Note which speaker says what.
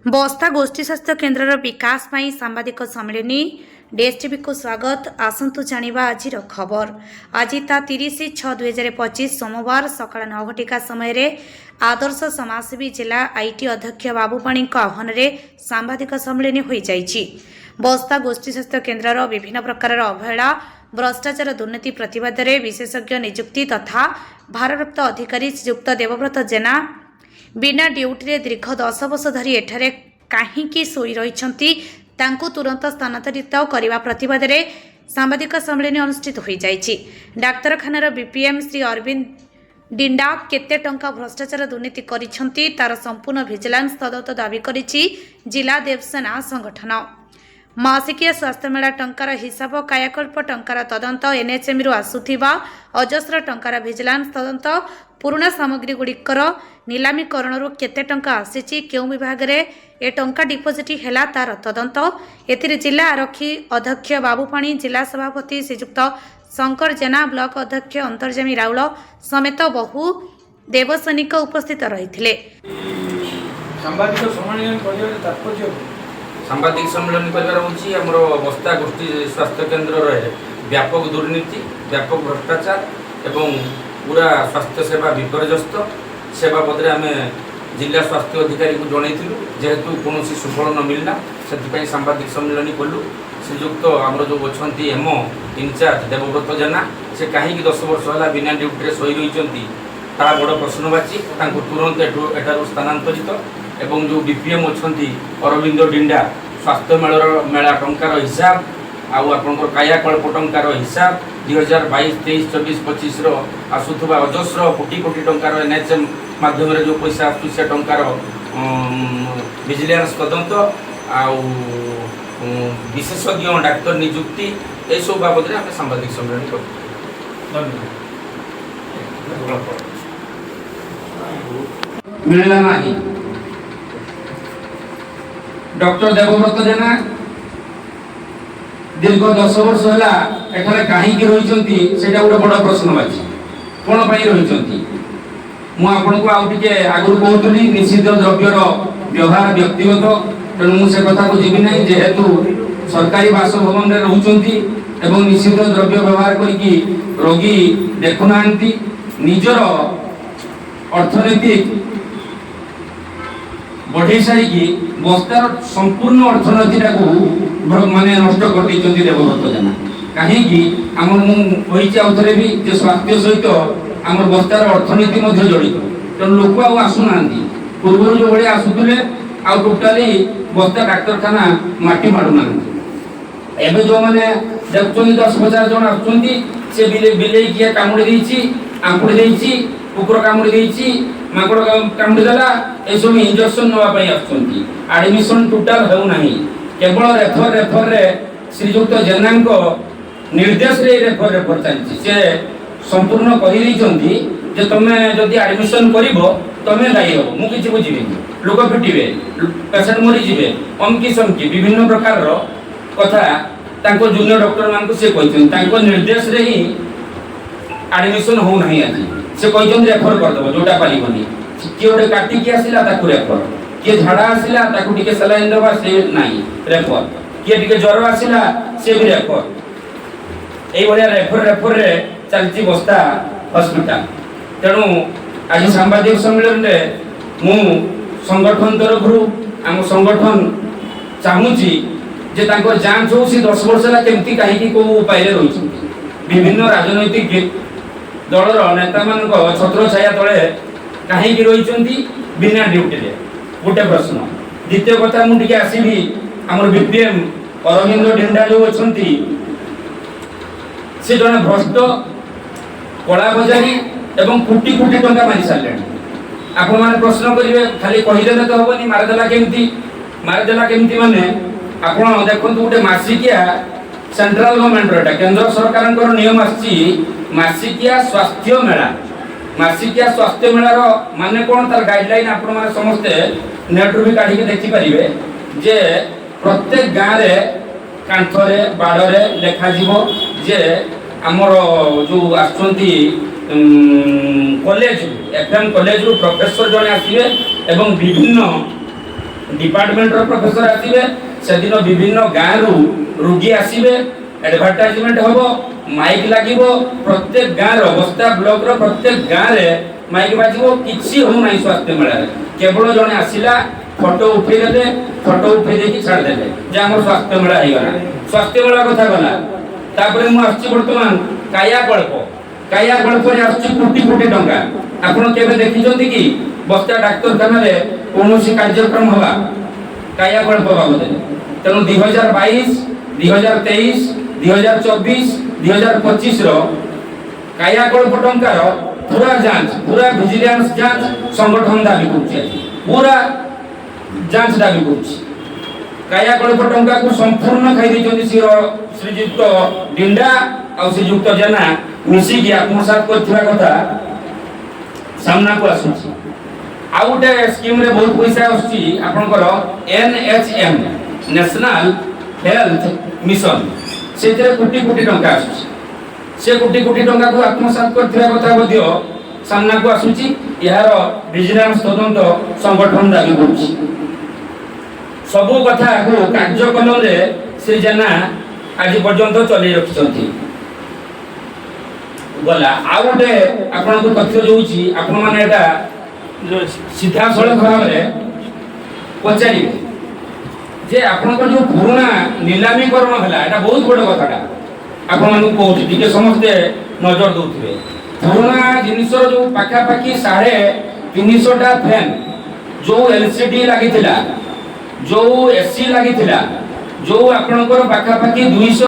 Speaker 1: बस्ता गोष्ठी स्वास्थ्य केन्द्र विकास पर सांबादिक सम्मेलन डीएसटीवी को स्वागत। आसतु जानिबा आजिर खबर। आज ता 30/6/2025 सोमवार सकाळ 9 घटिका समय रे आदर्श समाजसेवी जिला आईटी अध्यक्ष बाबूपाणी आह्वान में सांबादिक सम्मेलन हो जाइछि। बस्ता गोष्ठी स्वास्थ्य केन्द्र विभिन्न प्रकार अवहेला भ्रष्टाचार दुर्नीति प्रतिवाद में विशेषज्ञ नियुक्ति तथा भारप्राप्त अधिकारी श्रीयुक्त देवव्रत जेना बिना ड्यूटी दीर्घ 10 वर्ष धरी एठारे काहींकी सोई रहिछंती तांकु तुरंत स्थानांतरित करने प्रतिवाद में सांबादिक सम्मेलन अनुष्ठित हो जाइछि। डाक्तरखानार बीपीएम श्री अरविंद डिंडा केते टंका भ्रष्टाचार दुर्नीति करिछंती तार संपूर्ण विजिलेंस तदंत दाबी करिछि जिला देवसेना संगठन। मासिकिया स्वास्थ्य मेला टंकार हिसाब कायाकल्प टंकार तदंत एनएचएम रु आसुथिबा अजस्र टंकार विजिलेंस तदंत पुराणा सामग्री गुड़िकर नीलामीकरण केते टंका आसीछि केउ विभाग रे ए टंका डिपोजिट हैला तार तदंत एथिरे जिला आरक्षी अध्यक्ष बाबूपाणी जिला सभापति श्रीयुक्त शंकर जेना ब्लॉक अध्यक्ष अंतर्जामी राउल समेत बहु देवसैनिक उपस्थित रहिथिले।
Speaker 2: सांबादिक सम्मेलन कर बस्ता गोष्ठी स्वास्थ्य केन्द्र व्यापक दुर्नीति व्यापक भ्रष्टाचार एवं पूरा स्वास्थ्य सेवा विपर्यस्त सेवा पदरे आम जिला स्वास्थ्य अधिकारी को जनईलु जेहेतु कौन सुफल न मिलना से सांबादिक सम्मेलन कलु। श्रीयुक्त आमर जो अच्छा एम इनचार्ज देवव्रत जेना से कहीं 10 वर्ष है बिना ड्यूटी शई रही बड़ प्रश्नवाची तुरंत एठार स्थानांतरित एवं जो बीपीएम अच्छा अरविंद डिंडा स्वास्थ्य मेला टंकार हिसाब आपर कायाकल्प टंकार हिसाब 2022-23-24-25 आसुवा अजस्र कोटी कोटी टंकार एनएचएम माध्यम जो पैसा आसुसे टंकार विजिलेंस तदंत विशेषज्ञ डाक्तर नियुक्ति ये सब बाबद आम सांबादिक सम्मेलन
Speaker 3: मिलला नहीं। डॉक्टर देवव्रत जेना दीर्घ 10 वर्ष है कहीं रही गोटे बड़ प्रश्नवाची कौन रही मुझे आपको आगु कहती निषिद्ध द्रव्यर व्यवहार व्यक्तिगत तेणु मुझे कथा को जीवी ना जेहेतु सरकारी बासभवन में रोचे एवं निषिद्ध द्रव्य व्यवहार करके रोगी देखुना निजर अर्थनैतिक बढ़े सारी बस्तार संपूर्ण अर्थनीति माने नष्ट कर देवव्रत जेना कहीं आम थे भी स्वास्थ्य सहित आम बस्तार अर्थनीति जड़ित तेणु लोक आसुना पूर्व जो भाई आसुले टोटाली बस्ता डाक्तरखाना माटी माड़ूना एवं जो मैंने देखुं 10-50 जन आसुँच बिले किए कामुड़ी आंकुड़ी कुकुर कामुड़ी माकड़ कामुड़ीदेला यू इंजेक्शन नापी आडमिशन टोटाल होना केवल रेफर रे श्रीयुक्त जेना निर्देश रेफर चलती संपूर्ण कही तुम्हें जदि आडमिशन कर तुम्हें दायी हम मुझे बुझी लोक फिटे पेसेंट मरीजे अमकी समकी विभिन्न प्रकार कथा जूनियर डॉक्टर मान से निर्देश रे ही आडमिशन होना आज से कहते रेफर करदेव जोटा पारबनी किए गोटे काटिकी आसला रेफर किए झाड़ा आसला टे सलाइन देवा से नहीं रेफर किए टे ज्वर आसला से भी रेफर ये रेफर रे चलती बस्ता हॉस्पिटल। तेणु आज सांबादिक सम्मेलन में मु संगठन तरफ आम संगठन चाहूँगी जे जांच हो 10 वर्ष है केमती कहीं कौ उपाय रही विभिन्न राजनैतिक दलर नेता मान छत्र छाया तले कहीं रही बिना ड्यूटी गोटे प्रश्न। द्वितीय कथा मुझे आसवि आम बीपीएम अरविंद डिंडा जो अच्छा से जड़े भ्रष्ट कला बजारी एवं कोटी कोटी टंका मारी सारे आपण मैंने प्रश्न करेंगे खाली कहीदेले तो हेनी मारिदेला केमती माने आपण देखो गोटे मासिकिया सेंट्रल गवर्नमेंट केंद्र सरकार नियम आसी मासिकिया स्वास्थ्य मेला माने कौन तार गाइडलाइन आपण माने समस्ते नेट रू भी काढ़ी देखिपारे जे प्रत्येक गाँव में कांथरे बाड़े लेखा जे आमर जो आसुँच कॉलेज एफएम कॉलेज रू प्रोफेसर जड़े आसवे एवं विभिन्न डिपार्टमेंटर प्रोफेसर आसिबे सेदिन विभिन्न गाँव रोगी आसिबे एडवर्टाइजमेंट हबो माइक लागिबो प्रत्येक गाँव बस्ता ब्लॉक रो प्रत्येक गाँव रे माइक बाजिबो किछि हो नै स्वास्थ्य मेला केवल जने आसिला फोटो उठे देले फोटो उठे देकी छाड़ देले जे हमर स्वास्थ्य मेला आइ गला स्वास्थ्य मेला कथा गला तापरे मु आछि वर्तमान कायाकल्प रे आछि कोटी कोटी टंका आपण केबे देखिछन्ती कि बस्ता डाक्तरखाना रे कोनोसी कार्यक्रम हवा कायाकल्प बाबदे तेणु 2022 2023 2024 2025 रो कायाकल्प टंकार पूरा जांच पूरा विजिलेंस जांच संगठन दाबी करछि पूरा जांच दाबी करछि कायाकल्प टंका को संपूर्ण खाइ दैछन्ती श्रीयुक्त डिंडा आ श्रीयुक्त जेना मिसी की आत्मसात करथिबा कथा सामना को आसुछि आ गोटे स्कीम रे बहुत पैसा आसुछि आपनकर NHM नेशनल हेल्थ मिशन सेतरे कोटी कोटी टंका आसुछि से कोटी कोटी टंका को आत्मसात करथिबा कथा बदियो सामना को आसुछि यार विजिलेंस तदंत संगठन दाबी करछि सबु कथा को कार्यक्रम रे श्री जेना आज पर्यंत चली रखिछन्ती गला आ गोटे आपन को तथ्य जोउछि आपन माने एटा सीधा सड़क भाव में पचारि जे आपन को जो पुराना नीलामीकरण हला एटा बहुत बड़ कथाटा आपन मानु कहउछि दिके समस्ते नजर दउथिबे पुराना जिनिसर जो पाखा पाखी 350 टा फैन जो LCD लागिथिला जो AC लागिथिला जो आपनकर पाखा पाखी 200